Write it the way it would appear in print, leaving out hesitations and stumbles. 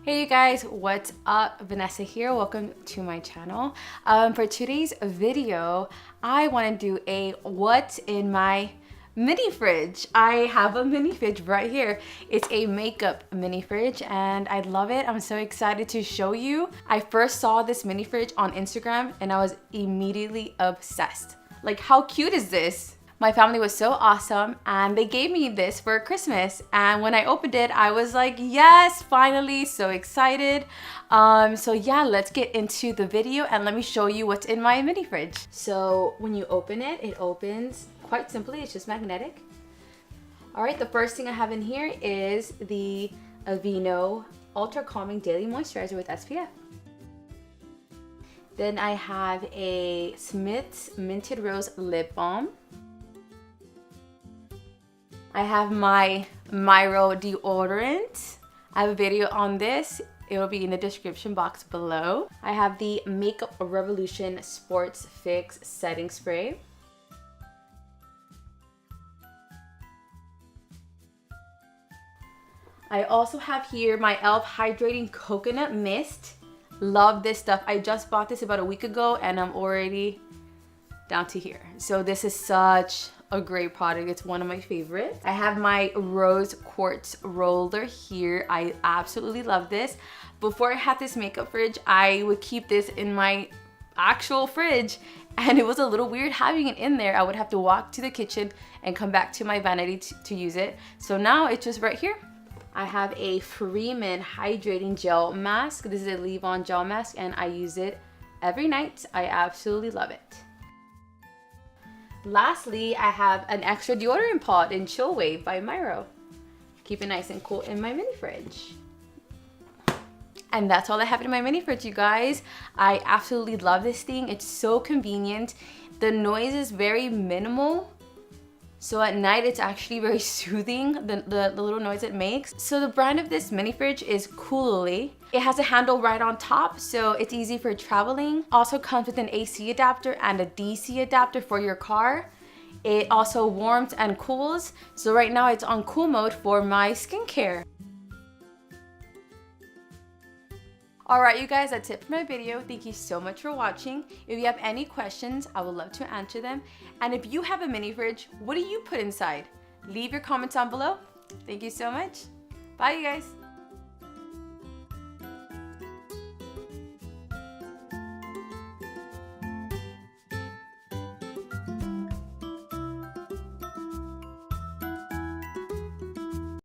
Hey you guys, what's up? Vanessa here. Welcome to my channel. For today's video, I want to do a what's in my mini fridge. I have a mini fridge right here. It's a makeup mini fridge and I love it. I'm so excited to show you. I first saw this mini fridge on Instagram and I was immediately obsessed. Like, how cute is this? My family was so awesome and they gave me this for Christmas, and when I opened it I was like, yes, finally, so excited. So yeah, let's get into the video and let me show you what's in my mini fridge. So when you open it, it opens quite simply. It's just magnetic. All right, the first thing I have in here is the Aveeno Ultra Calming Daily Moisturizer with SPF. Then I have a Smith's Minted Rose Lip Balm. I have my MYRO deodorant. I have a video on this. It will be in the description box below. I have the Makeup Revolution Sports Fix Setting Spray. I also have here my e.l.f. Hydrating Coconut Mist. Love this stuff. I just bought this about a week ago and I'm already down to here. So this is such a great product. It's one of my favorites. I have my Rose Quartz roller here. I absolutely love this. Before I had this makeup fridge, I would keep this in my actual fridge and it was a little weird having it in there. I would have to walk to the kitchen and come back to my vanity to use it. So now it's just right here. I have a Freeman Hydrating Gel Mask. This is a leave-on gel mask and I use it every night. I absolutely love it. Lastly, I have an extra deodorant pod in Chill Wave by MYRO. Keep it nice and cool in my mini fridge. And that's all I have in my mini fridge, you guys. I absolutely love this thing. It's so convenient. The noise is very minimal. So at night, it's actually very soothing, the little noise it makes. So the brand of this mini fridge is Coolly. It has a handle right on top, so it's easy for traveling. Also comes with an AC adapter and a DC adapter for your car. It also warms and cools. So right now it's on cool mode for my skincare. Alright you guys, that's it for my video. Thank you so much for watching. If you have any questions, I would love to answer them. And if you have a mini fridge, what do you put inside? Leave your comments down below. Thank you so much. Bye you guys.